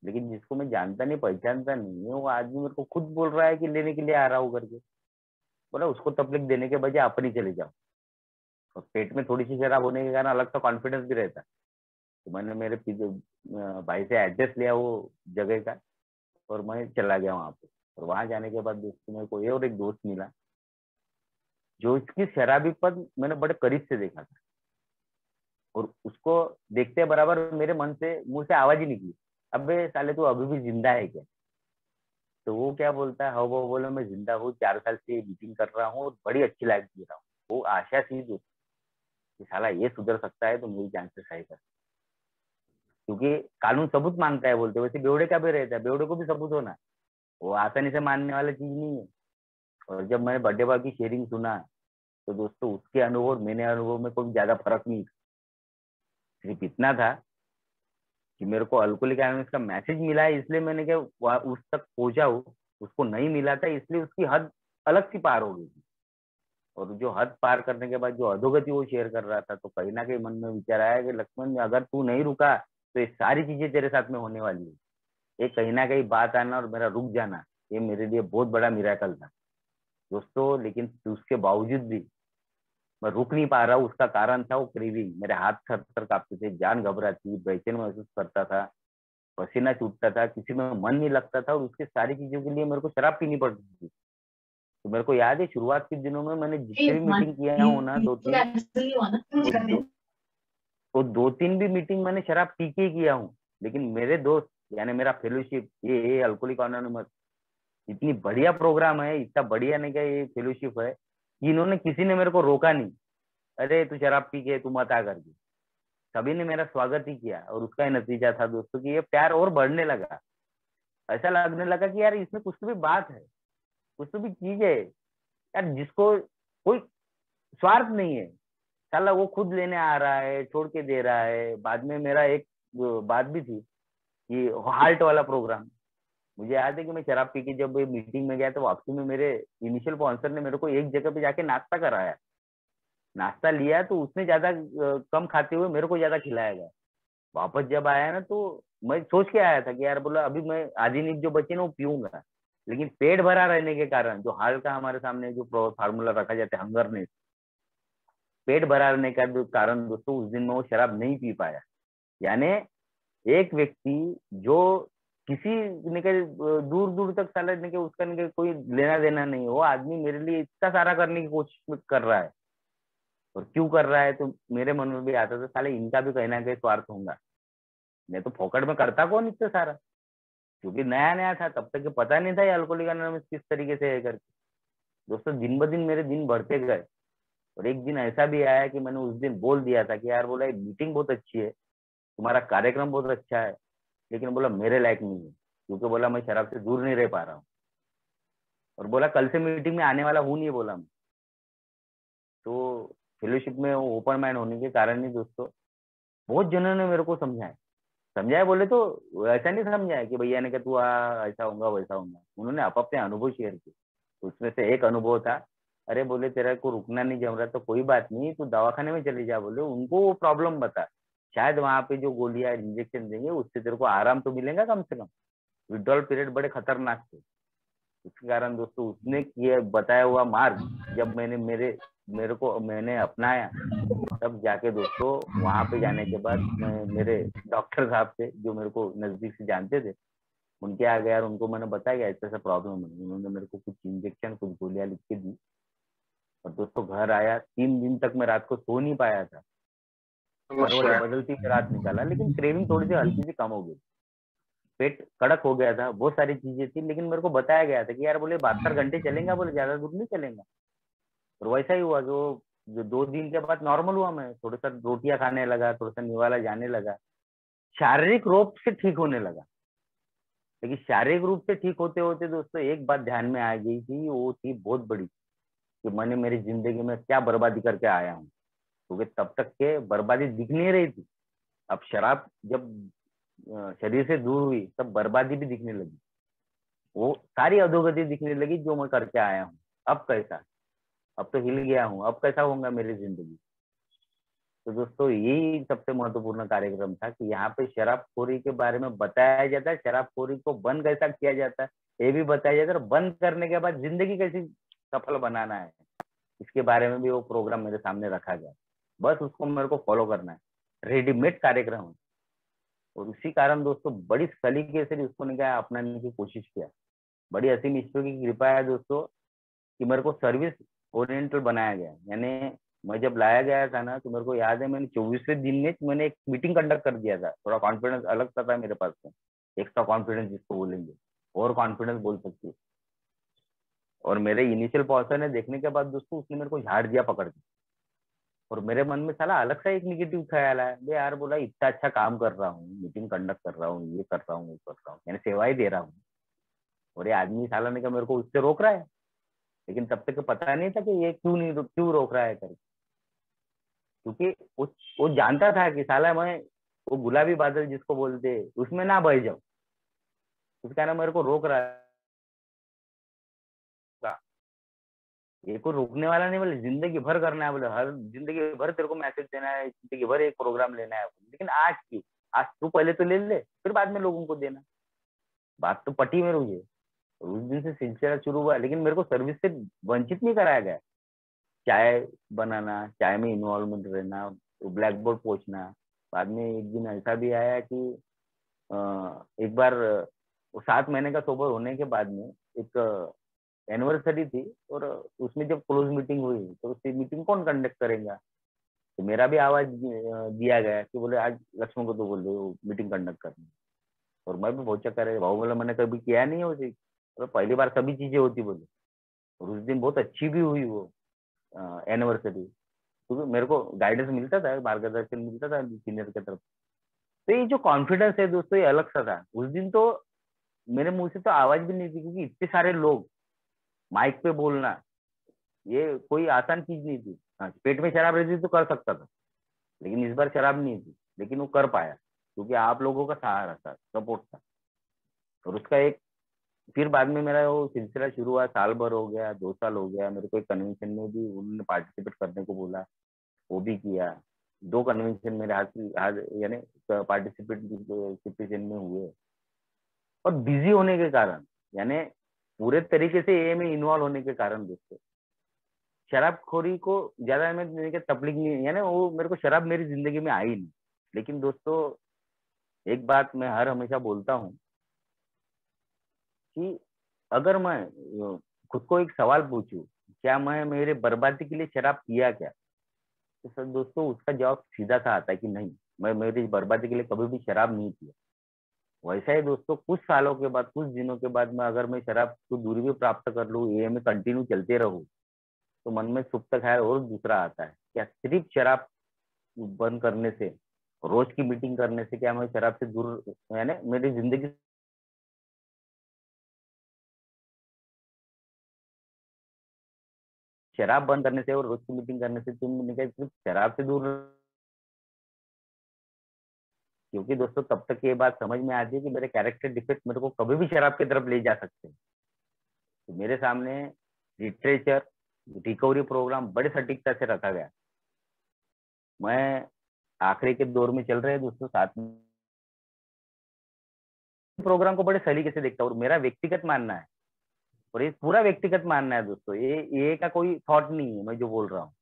लेकिन जिसको मैं जानता नहीं पहचानता नहीं है, वो आदमी मेरे को खुद बोल रहा है कि लेने के लिए आ रहा हूँ करके। बोला उसको तकलीफ देने के बजाय अपनी चले जाओ। और पेट में थोड़ी सी शराब होने के कारण अलग सा कॉन्फिडेंस भी रहता। तो मैंने मेरे भाई से एड्रेस लिया वो जगह का, और मैं चला गया वहां पे। और वहां जाने के बाद दोस्तों मेरे को और एक दोस्त मिला, जो इसकी शराबीपन मैंने बड़े करीब से देखा था। और उसको देखते बराबर मेरे मन से मुंह से आवाज ही निकली, अबे साले तू अभी भी जिंदा है क्या? तो वो क्या बोलता है, हाँ वो बोले मैं जिंदा हूँ, 4 साल से मीटिंग कर रहा हूँ और बड़ी अच्छी लाइफ जी रहा हूँ। वो आशा थी जो कि साला ये सुधर सकता है तो मेरी जान से सही कर, क्योंकि कानून सबूत मांगता है बोलते, वैसे बेवड़े का भी रहता है, बेवड़े को भी सबूत होना है, वो आसानी से मानने वाला चीज नहीं है। और जब मैंने बर्थडे बॉय की शेयरिंग सुना, तो दोस्तों उसके अनुभव और मेरे अनुभव में कोई ज्यादा फर्क नहीं था। सिर्फ इतना था कि मेरे को अल्कोहलिक एनोनिमस का मैसेज मिला है इसलिए मैंने क्या उस तक पहुंचा हूँ। उसको नहीं मिला था इसलिए उसकी हद अलग सी पार हो गई थी। और जो हद पार करने के बाद जो अधोगति वो शेयर कर रहा था, तो कहीं ना कहीं मन में विचार आया कि लक्ष्मण अगर तू नहीं रुका तो ये सारी चीजें तेरे साथ में होने वाली है। ये कहीं ना कहीं बात आना और मेरा रुक जाना, ये मेरे लिए बहुत बड़ा मिराकल था दोस्तों। लेकिन उसके बावजूद भी मैं रुक नहीं पा रहा हूँ। उसका कारण था वो क्रेविंग। मेरे हाथ थर थर कांपते थे, जान घबराती, बेचैन महसूस करता था, पसीना छूटता था, किसी में मन नहीं लगता था, और उसके सारी चीजों के लिए मेरे को शराब पीनी पड़ती थी। तो मेरे को याद है शुरुआत के दिनों में मैंने जितने भी मीटिंग किया हूँ ना, दो तीन, वो दो, वो 2-3 भी मीटिंग मैंने शराब पी के ही किया हूँ। लेकिन मेरे दोस्त, यानी मेरा फेलोशिप, ये अल्कोहलिक अनोनिमस इतनी बढ़िया प्रोग्राम है, इतना बढ़िया नहीं क्या ये फेलोशिप है कि इन्होंने किसी ने मेरे को रोका नहीं, अरे तू शराब पी के तू मत आ करके। सभी ने मेरा स्वागत ही किया। और उसका ही नतीजा था दोस्तों कि ये प्यार और बढ़ने लगा। ऐसा लगने लगा कि यार इसमें कुछ तो भी बात है, कुछ तो भी चीज है यार, जिसको कोई स्वार्थ नहीं है। साला वो खुद लेने आ रहा है, छोड़ के दे रहा है। बाद में मेरा एक बात भी थी कि हार्ट वाला प्रोग्राम, मुझे याद है कि मैं शराब पी के जब मीटिंग में गया तो वापसी में मेरे इनिशियल स्पॉन्सर ने मेरे को एक जगह पे जाके नाश्ता कराया। नाश्ता लिया तो उसने ज्यादा कम खाते हुए मेरे को ज्यादा खिलाया गया। वापस जब आया ना तो मैं सोच के आया था कि यार बोला अभी मैं आधी नींद जो बची ना वो पीऊंगा। लेकिन पेट भरा रहने के कारण, जो हाल का हमारे सामने जो फार्मूला रखा जाता है हंगरनेस, पेट भरा रहने का जो कारण दोस्तों, उस दिन में वो शराब नहीं पी पाया। यानी एक व्यक्ति जो किसी ने के दूर दूर तक साला ने के उसका ने के कोई लेना देना नहीं है, वो आदमी मेरे लिए इतना सारा करने की कोशिश कर रहा है। और क्यों कर रहा है तो मेरे मन में भी आता था, साले इनका भी कहीं ना कहीं स्वार्थ होगा। मैं तो फोकट में करता कौन इतना सारा, क्योंकि नया नया था तब तक के पता नहीं था ये अल्कोहलिक एनोनिमस किस तरीके से है करके। दोस्तों दिन ब दिन मेरे दिन बढ़ते गए। और एक दिन ऐसा भी आया कि मैंने उस दिन बोल दिया था कि यार बोला ये मीटिंग बहुत अच्छी है, तुम्हारा कार्यक्रम बहुत अच्छा है, लेकिन बोला मेरे लायक नहीं है, क्योंकि बोला मैं शराब से दूर नहीं रह पा रहा हूँ। और बोला कल से मीटिंग में आने वाला हूँ नहीं, बोला मैं। तो फेलोशिप में वो ओपन माइंड होने के कारण ही दोस्तों बहुत जनों ने मेरे को समझाया। समझाया बोले तो ऐसा नहीं समझाया कि भैया ने कहा तू ऐसा होगा वैसा होगा, उन्होंने आप अपने अनुभव शेयर किए। उसमें से एक अनुभव था, अरे बोले तेरा को रुकना नहीं जम रहा तो कोई बात नहीं, तू दवाखाने में चले जा, बोले उनको वो प्रॉब्लम बता, शायद वहां पे जो गोलियां इंजेक्शन देंगे उससे तेरे को आराम तो मिलेगा कम से कम। विड्रॉल पीरियड बड़े खतरनाक थे। इसके कारण दोस्तों उसने किया बताया हुआ मार्ग जब मेरे को मैंने अपनाया, तब जाके दोस्तों वहां पे जाने के बाद मैं मेरे डॉक्टर साहब से जो मेरे को नजदीक से जानते थे, उनके आ गया और उनको मैंने बताया कि ऐसा ऐसा प्रॉब्लम है। उन्होंने मेरे को कुछ इंजेक्शन कुछ गोलियां लिख के दी। और दोस्तों घर आया, 3 दिन तक मैं रात को सो नहीं पाया था। करवटें नमस्कार। बदलती हुई रात निकाला, लेकिन क्रेविंग थोड़ी सी हल्की सी कम हो गई। पेट कड़क हो गया था, बहुत सारी चीजें थी, लेकिन मेरे को बताया गया था कि यार बोले 72 घंटे चलेगा, बोले ज्यादा दूर नहीं चलेगा। और वैसा ही हुआ जो जो 2 दिन के बाद नॉर्मल हुआ, मैं थोड़ा सा रोटियां खाने लगा, थोड़ा सा निवाला जाने लगा, शारीरिक रूप से ठीक होने लगा। लेकिन शारीरिक रूप से ठीक होते होते दोस्तों एक बात ध्यान में आ गई थी, वो थी बहुत बड़ी, कि मैंने मेरी जिंदगी में क्या बर्बादी करके आया हूँ। क्योंकि तब तक के बर्बादी दिख नहीं रही थी, अब शराब जब शरीर से दूर हुई तब बर्बादी भी दिखने लगी, वो सारी अधोगति दिखने लगी जो मैं करके आया हूँ। अब कैसा, अब तो हिल गया हूँ, अब कैसा होगा मेरी जिंदगी। तो दोस्तों यही सबसे महत्वपूर्ण कार्यक्रम था कि यहाँ पे शराबखोरी के बारे में बताया जाता है, शराबखोरी को बंद कैसा किया जाता है ये भी बताया जाता है, और बंद करने के बाद जिंदगी कैसी सफल बनाना है इसके बारे में भी वो प्रोग्राम मेरे सामने रखा गया। बस उसको मेरे को फॉलो करना है, रेडीमेड कार्यक्रम है। और उसी कारण दोस्तों बड़ी सलीके से भी उसको निकाय अपनाने की कोशिश किया। बड़ी असीम ईश्वर की कृपा है दोस्तों कि मेरे को सर्विस ओरिएंटेड बनाया गया। यानी मैं जब लाया गया था ना, तो मेरे को याद है मैंने 24वें दिन में मैंने एक मीटिंग कंडक्ट कर दिया था। थोड़ा कॉन्फिडेंस अलग सा था मेरे पास में, एक्स्ट्रा कॉन्फिडेंस जिसको बोलेंगे, और कॉन्फिडेंस बोल सकती है। और मेरे इनिशियल पर्सन ने देखने के बाद दोस्तों उसने मेरे को झाड़ दिया पकड़ के। और मेरे मन में साला अलग सा एक निगेटिव ख्याल आया, बे यार बोला इतना अच्छा काम कर रहा हूँ, मीटिंग कंडक्ट कर रहा हूँ, ये कर रहा हूँ, वो कर रहा हूँ, यानी सेवाएं दे रहा हूँ, और ये आदमी साला ने का मेरे को उससे रोक रहा है। लेकिन तब तक पता नहीं था कि ये क्यों रोक रहा है करके। क्योंकि वो जानता था कि साला मैं वो गुलाबी बादल जिसको बोलते उसमें ना बह जाऊं, उसका ना मेरे को रोक रहा है। ये कोई रोकने वाला नहीं, बोले जिंदगी भर करना है, बोले हर जिंदगी भर तेरे को मैसेज देना है, जिंदगी भर एक प्रोग्राम लेना है, लेकिन आज क्यों, आज तू पहले तो ले ले फिर बाद में लोगों को देना। बात तो पटी में मुझे। उस दिन से सिलसिला शुरू हुआ, लेकिन मेरे को सर्विस से वंचित नहीं कराया गया। चाय बनाना, चाय में इन्वॉल्वमेंट रहना, ब्लैक बोर्ड पोंछना। बाद में एक दिन ऐसा भी आया कि एक बार वो 7 महीने का सोबर होने के बाद में एक एनिवर्सरी थी, और उसमें जब क्लोज मीटिंग हुई तो उसकी मीटिंग कौन कंडक्ट करेगा। तो मेरा भी आवाज दिया गया कि बोले आज लक्ष्मण को तो बोल दो मीटिंग कंडक्ट करनी। और मैं भी बहुत चक्कर है भाव, बोला मैंने कभी किया नहीं है उसे, और पहली बार सभी चीजें होती बोले। और उस दिन बहुत अच्छी भी हुई वो एनिवर्सरी, क्योंकि मेरे को गाइडेंस मिलता था, मार्गदर्शन मिलता था सीनियर की तरफ। तो ये जो कॉन्फिडेंस है दोस्तों ये अलग सा था। उस दिन तो मेरे मुंह से तो आवाज भी नहीं थी, क्योंकि इतने सारे लोग, माइक पे बोलना ये कोई आसान चीज नहीं थी। हाँ, पेट में शराब रहती तो कर सकता था, लेकिन इस बार शराब नहीं थी, लेकिन वो कर पाया क्योंकि आप लोगों का सहारा था, सपोर्ट था। और उसका एक फिर बाद में मेरा वो सिलसिला शुरू हुआ, साल भर हो गया, 2 साल हो गया, मेरे को एक कन्वेंशन में भी उन्होंने पार्टिसिपेट करने को बोला, वो भी किया। 2 कन्वेंशन मेरे हाथ यानी पार्टिसिपेशन में हुए। और बिजी होने के कारण, यानी पूरे तरीके से ए में इन्वॉल्व होने के कारण दोस्तों शराबखोरी को ज्यादा मैं तबलीग नहीं, यानी वो मेरे को शराब मेरी जिंदगी में आई नहीं। लेकिन दोस्तों एक बात मैं हर हमेशा बोलता हूँ कि अगर मैं खुद को एक सवाल पूछूं, क्या मैं मेरे बर्बादी के लिए शराब पिया क्या, तो सर दोस्तों उसका जवाब सीधा सा आता है कि नहीं, मैं मेरी बर्बादी के लिए कभी भी शराब नहीं पिया। वैसा ही दोस्तों कुछ सालों के बाद, कुछ दिनों के बाद में अगर मैं शराब को दूरी भी प्राप्त कर लूँ, ये में कंटिन्यू चलते रहूँ, तो मन में सुप्त ख्याल और दूसरा आता है, क्या सिर्फ शराब बंद करने से, रोज की मीटिंग करने से क्या मैं शराब से दूर, यानी मेरी जिंदगी शराब बंद करने से और रोज की मीटिंग करने से तुम सिर्फ शराब से दूर। क्योंकि दोस्तों तब तक ये बात समझ में आती है कि मेरे कैरेक्टर डिफेक्ट मेरे को कभी भी शराब की तरफ ले जा सकते हैं। तो मेरे सामने लिटरेचर रिकवरी प्रोग्राम बड़े सटीकता से रखा गया। मैं आखिरी के दौर में चल रहे हैं दोस्तों, साथ में प्रोग्राम को बड़े सलीके से देखता हूँ, और मेरा व्यक्तिगत मानना है, और ये पूरा व्यक्तिगत मानना है दोस्तों, ये का कोई थॉट नहीं है मैं जो बोल रहा हूँ।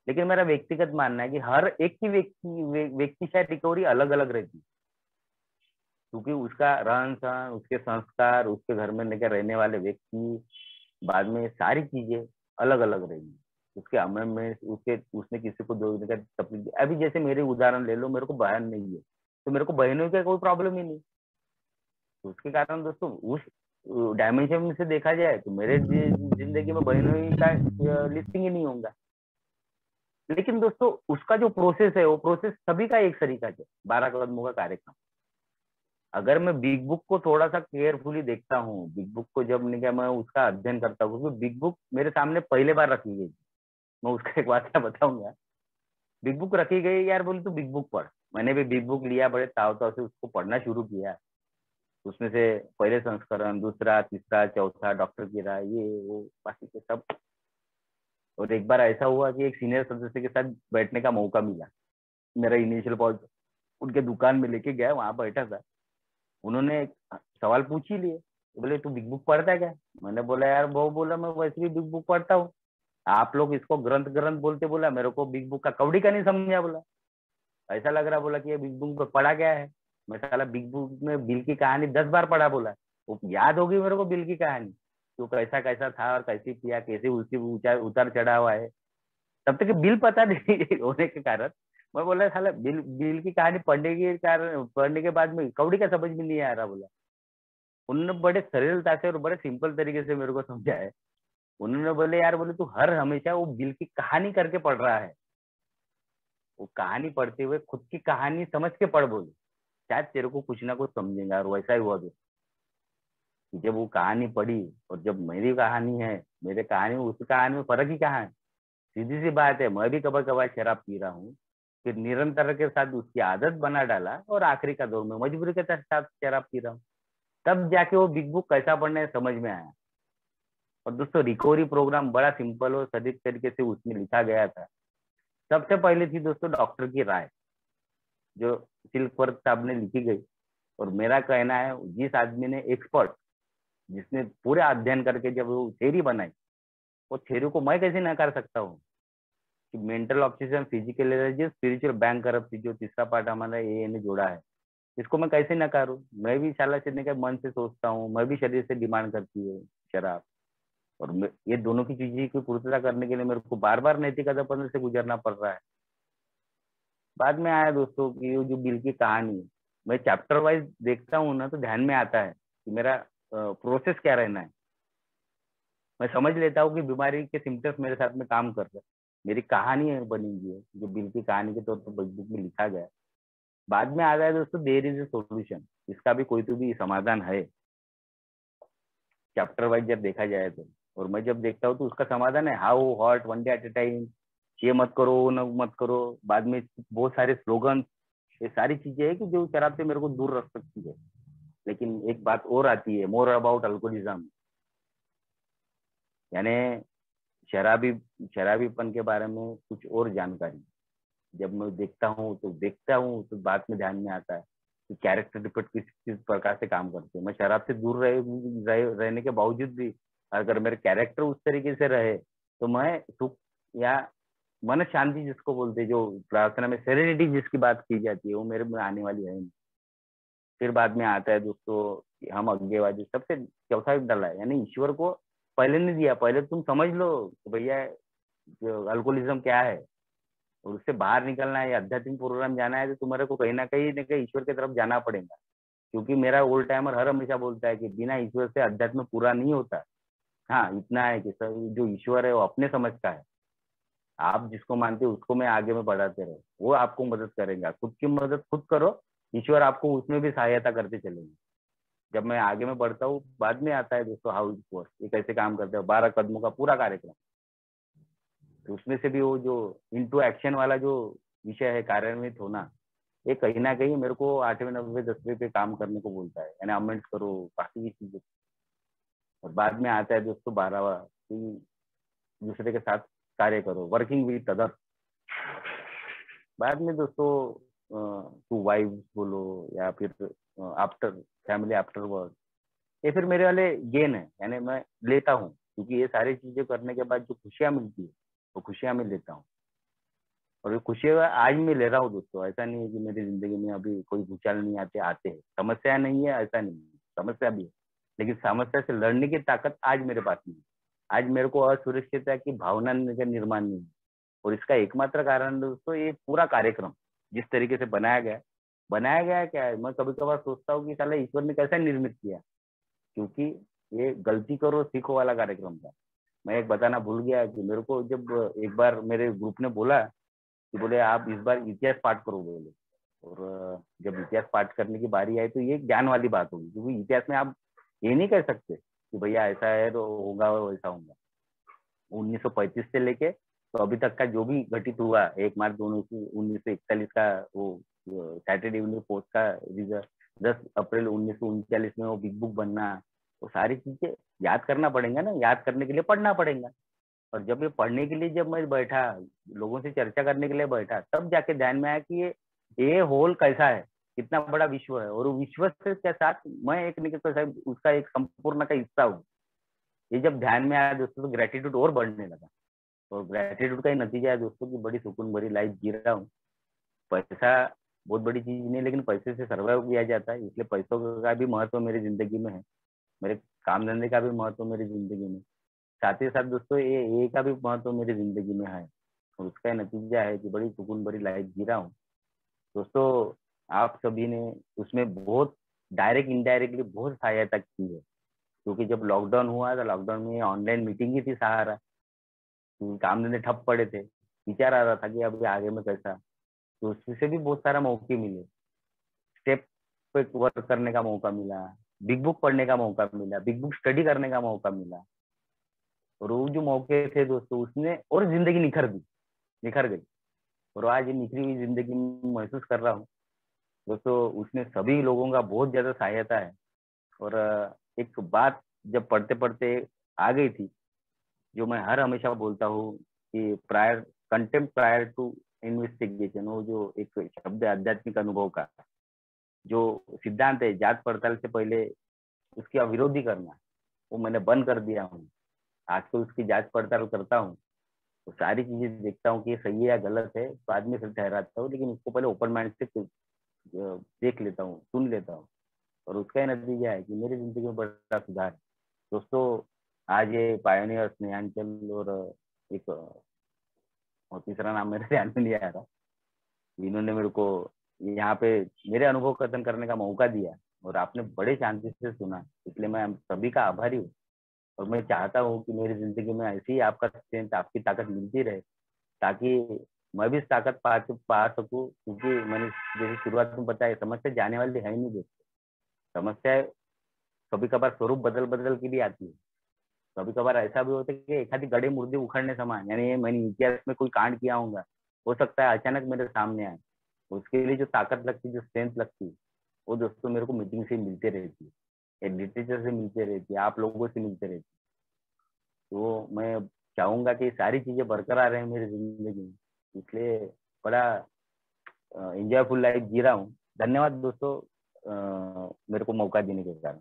लेकिन मेरा व्यक्तिगत मानना है कि हर एक की व्यक्ति शायद रिकवरी अलग अलग रहती है, क्योंकि उसका रहन सहन, उसके संस्कार, उसके घर में लेकर रहने वाले व्यक्ति, बाद में सारी चीजें अलग अलग रहेंगी। उसके अमल में उसके उसने किसी को दो का तकलीफ, अभी जैसे मेरे उदाहरण ले लो, मेरे को बहन नहीं है, तो मेरे को बहनों का कोई प्रॉब्लम ही नहीं। तो उसके कारण दोस्तों उस डायमेंशन में से देखा जाए तो मेरे जिंदगी में बहनों का लिस्टिंग ही नहीं होगा। लेकिन दोस्तों उसका जो प्रोसेस है वो प्रोसेस सभी का एक तरीका है। 12 कदमों का कार्यक्रम, अगर मैं बिग बुक को थोड़ा सा केयरफुली देखता हूँ, बिग बुक को जब नहीं क्या मैं उसका अध्ययन करता हूँ, क्योंकि बिग बुक मेरे सामने पहले बार रखी गई, मैं उसका एक वाक्य बताऊंगा। बिग बुक रखी गई, यार बोली तू बिग बुक पढ़। मैंने भी बिग बुक लिया, बड़े ताव ताव से उसको पढ़ना शुरू किया। उसमें से पहले संस्करण, दूसरा, तीसरा, चौथा, डॉक्टर की राय, ये वो बाकी के सब। और एक बार ऐसा हुआ कि एक सीनियर सदस्य के साथ बैठने का मौका मिला। मेरा इनिशियल पॉइंट उनके दुकान में लेके गया, वहां बैठा था। उन्होंने एक सवाल पूछ ही लिए, बोले तू बिग बुक पढ़ता है क्या? मैंने बोला यार वो, बोला मैं वैसे भी बिग बुक पढ़ता हूँ, आप लोग इसको ग्रंथ ग्रंथ बोलते, बोला मेरे को बिग बुक का कौड़ी का नहीं समझा, बोला ऐसा लग रहा, बोला कि ये बिग बुक में पढ़ा क्या है। मैं साला बिग बुक में बिल की कहानी 10 बार पढ़ा, बोला वो याद होगी मेरे को बिल की कहानी, तो कैसा कैसा था और कैसे किया, कैसे उसकी उतार चढ़ा हुआ है। तब तक बिल पता नहीं होने के कारण मैं बोला साला बिल बिल की कहानी पढ़ने के कारण, पढ़ने के बाद में कौड़ी का समझ में नहीं आ रहा, बोला। उन्होंने बड़े सरलता से और बड़े सिंपल तरीके से मेरे को समझाया। उन्होंने बोले यार, बोले तू हर हमेशा वो बिल की कहानी करके पढ़ रहा है, वो कहानी पढ़ते हुए खुद की कहानी समझ के पढ़, बोले शायद तेरे को कुछ ना कुछ समझेगा। और वैसा ही हुआ दोस्त, कि जब वो कहानी पढ़ी और जब मेरी कहानी है, मेरे कहानी में उसकी कहानी में फर्क ही कहाँ है। सीधी सी बात है, मैं भी कभी कभार शराब पी रहा हूँ, फिर निरंतर के साथ उसकी आदत बना डाला और आखिरी का दौर में मजबूरी के साथ शराब पी रहा हूँ। तब जाके वो बिग बुक कैसा पढ़ना है समझ में आया। और दोस्तों रिकवरी प्रोग्राम बड़ा सिंपल और सटीक तरीके से उसमें लिखा गया था। सबसे पहले थी दोस्तों डॉक्टर की राय, जो सिल्क वर्क साहब ने लिखी गई। और मेरा कहना है, जिस आदमी ने एक्सपर्ट, जिसने पूरे अध्ययन करके जब वो थ्योरी बनाई, वो थ्योरी को मैं कैसे नकार सकता हूँ। कि mental obsession, physical energy, spiritual bankruptcy, जो तीसरा पार्ट हमारा ए ने जोड़ा है, इसको मैं कैसे नकारूं। मैं भी शाला चलने के मन से सोचता हूँ, मैं भी शरीर से डिमांड करती है शराब। और ये दोनों की चीजें की पूर्तता करने के लिए मेरे को बार बार नैतिक अधपतन से गुजरना पड़ रहा है। बाद में आया दोस्तों कि ये जो बिल की कहानी, मैं चैप्टर वाइज देखता हूँ ना, तो ध्यान में आता है कि मेरा प्रोसेस क्या रहना है। मैं समझ लेता हूँ कि बीमारी के सिम्टम्स मेरे साथ में काम कर रहे हैं। मेरी कहानी है बनी हुई है, जो बिल की कहानी के तौर पर बुक में लिखा गया है। बाद में आ गया दोस्तों, देयर इज ए सोल्यूशन, इसका भी कोई तो भी समाधान है, चैप्टर वाइज जब देखा जाए तो। और मैं जब देखता हूँ तो उसका समाधान है, how hot one day at A time, ये मत करो वो मत करो। बाद में बहुत सारे स्लोगन, ये सारी चीजें है कि जो शराब से मेरे को दूर रख सकती है। लेकिन एक बात और आती है, मोर अबाउट अल्कोहलिज्म, यानी शराबी शराबीपन के बारे में कुछ और जानकारी। जब मैं देखता हूँ तो बाद में ध्यान में आता है कि कैरेक्टर डिफेक्ट किस प्रकार से काम करते हैं। मैं शराब से दूर रहने के बावजूद भी अगर मेरे कैरेक्टर उस तरीके से रहे, तो मैं सुख या मन शांति जिसको बोलते हैं, जो प्रार्थना में सेरेनिटी जिसकी बात की जाती है, वो मेरे में आने वाली है नहीं। फिर बाद में आता है दोस्तों कि हम अज्ञेयवादी, सबसे चौथा डला है, यानी ईश्वर को पहले नहीं दिया। पहले तुम समझ लो कि भैया अल्कोहलिज्म क्या है, और उससे बाहर निकलना है, आध्यात्मिक प्रोग्राम जाना है, तो तुम्हारे को कहीं ना कहीं ईश्वर की तरफ जाना पड़ेगा। क्योंकि मेरा ओल्ड टाइमर हर हमेशा बोलता है कि बिना ईश्वर से अध्यात्म पूरा नहीं होता। हाँ इतना है कि सर जो ईश्वर है वो अपने समझ का है, आप जिसको मानते हो उसको मैं आगे में बढ़ाते रहो, वो आपको मदद करेगा। खुद की मदद खुद करो, ईश्वर आपको उसमें भी सहायता करते चलेंगे। जब मैं आगे में बढ़ता हूँ, बाद में आता है दोस्तों हाउ इट वर्क, ये कैसे काम करते हैं, 12 कदमों का पूरा कार्यक्रम। तो उसमें से भी वो जो इनटू एक्शन वाला जो विषय है, कार्यान्वित होना, ये कहीं ना कहीं मेरे को 8वें 9वें 10वें पे काम करने को बोलता है, यानी अमेंड करो बाकी की चीजें। और बाद में आता है दोस्तों 12वां, कि दूसरे के साथ कार्य करो, वर्किंग विद अदर। बाद में दोस्तों टू वाइफ बोलो, या फिर आफ्टर फैमिली आफ्टर वर्क, ये फिर मेरे वाले गेन है, यानी मैं लेता हूँ। क्योंकि ये सारी चीजें करने के बाद जो खुशियां मिलती है, वो खुशियां मैं लेता हूँ। और ये खुशियां आज मैं ले रहा हूँ दोस्तों। ऐसा नहीं है कि मेरी जिंदगी में अभी कोई भूचाल नहीं आते हैं, समस्या नहीं है, ऐसा नहीं है, समस्या भी है। लेकिन समस्या से लड़ने की ताकत आज मेरे पास नहीं है। आज मेरे को असुरक्षितता की भावना का निर्माण नहीं है। और इसका एकमात्र कारण दोस्तों ये पूरा कार्यक्रम जिस तरीके से बनाया गया है क्या है, मैं कभी कभार सोचता हूँ कि साला ईश्वर ने कैसा निर्मित किया। क्योंकि ये गलती करो सीखो वाला कार्यक्रम था। मैं एक बताना भूल गया कि मेरे को जब एक बार मेरे ग्रुप ने बोला कि बोले आप इस बार इतिहास पाठ करो बोले, और जब इतिहास पाठ करने की बारी आई तो ये ज्ञान वाली बात होगी, क्योंकि इतिहास में आप ये नहीं कह सकते कि भैया ऐसा है तो होगा वैसा होगा। 1935 से लेके तो अभी तक का जो भी घटित हुआ, 1 मार्च 1941 का वो सैटरडे इवनिंग पोस्ट का रिजल्ट, 10 अप्रैल 1939 में वो बिग बुक बनना, वो सारी चीजें याद करना पड़ेगा ना, याद करने के लिए पढ़ना पड़ेगा। और जब ये पढ़ने के लिए जब मैं बैठा, लोगों से चर्चा करने के लिए बैठा, तब जाके ध्यान में आया कि ये होल कैसा है, कितना बड़ा विश्व है, और विश्व के साथ मैं एक नहीं कहता उसका एक संपूर्ण का हिस्सा हूँ। ये जब ध्यान में आया दोस्तों तो ग्रेटिट्यूड और बढ़ने लगा। और ग्रेटिट्यूड का ही नतीजा है दोस्तों की बड़ी सुकून भरी लाइफ जी रहा हूँ। पैसा बहुत बड़ी चीज नहीं, लेकिन पैसे से सर्वाइव किया जाता है, इसलिए पैसों का भी महत्व मेरी जिंदगी में है, मेरे काम धंधे का भी महत्व मेरी जिंदगी में, साथ ही साथ दोस्तों ये का भी महत्व मेरी जिंदगी में है। और उसका नतीजा है कि बड़ी सुकून भरी लाइफ जी रहा हूँ दोस्तों। आप सभी ने उसमें बहुत डायरेक्ट इनडायरेक्टली बहुत सहायता की है, क्योंकि जब लॉकडाउन हुआ तो लॉकडाउन में ऑनलाइन मीटिंग ही थी सहारा, क्योंकि काम धंधे ठप पड़े थे, विचार आ रहा था कि अभी आगे में कैसा, तो उससे भी बहुत सारा मौके मिले, स्टेप पे वर्क करने का मौका मिला, बिग बुक पढ़ने का मौका मिला, बिग बुक स्टडी करने का मौका मिला। और वो जो मौके थे दोस्तों उसने और जिंदगी निखर गई। और आज ये निखरी हुई जिंदगी में महसूस कर रहा हूँ दोस्तों, उसमें सभी लोगों का बहुत ज्यादा सहायता है। और एक बात जब पढ़ते पढ़ते आ गई थी, जो मैं हर हमेशा बोलता हूँ कि prior contempt prior to investigation, वो जो एक शब्द है आध्यात्मिक अनुभव का, जो सिद्धांत है जांच पड़ताल से पहले उसकी विरोधी करना, वो मैंने बंद कर दिया हूँ। आज तो उसकी जांच पड़ताल करता हूँ, तो सारी चीजें देखता हूँ कि ये सही है या गलत है, बाद में फिर ठहराता हूँ, लेकिन उसको पहले ओपन माइंड से देख लेता हूँ, सुन लेता हूँ। और उसका ही नतीजा है कि मेरी जिंदगी में बड़ा सुधार है दोस्तों। आज ये पायोनियर स्नेहांचल और एक और तीसरा नाम मेरे ध्यान में नहीं आ रहा, इन्होंने मेरे को यहाँ पे मेरे अनुभव कथन करने का मौका दिया, और आपने बड़े शांति से सुना, इसलिए मैं सभी का आभारी हूँ। और मैं चाहता हूँ कि मेरी जिंदगी में ऐसी ही आपका स्ट्रेंथ, आपकी ताकत मिलती रहे, ताकि मैं भी इस ताकत पा सकूँ, क्योंकि मैंने जैसे शुरुआत में बताया, समस्या जाने वाली है ही नहीं दोस्तों। समस्या कभी कभार स्वरूप बदल बदल के भी आती है, कभी कभार ऐसा भी होता है कि एक आधी गड़े मुर्दे उखड़ने समान, यानी मैंने इतिहास में कोई कांड किया होगा, हो सकता है अचानक मेरे सामने आए। उसके लिए जो ताकत लगती है, जो स्ट्रेंथ लगती है, वो दोस्तों मेरे को मीटिंग से मिलते रहती है, लिटरेचर से मिलते रहती है, आप लोगों से मिलते रहती है। तो मैं चाहूंगा कि सारी चीजें बरकरार रहे मेरी जिंदगी में, इसलिए बड़ा एंजॉयफुल लाइफ जी रहा हूँ। धन्यवाद दोस्तों, मेरे को मौका देने के कारण।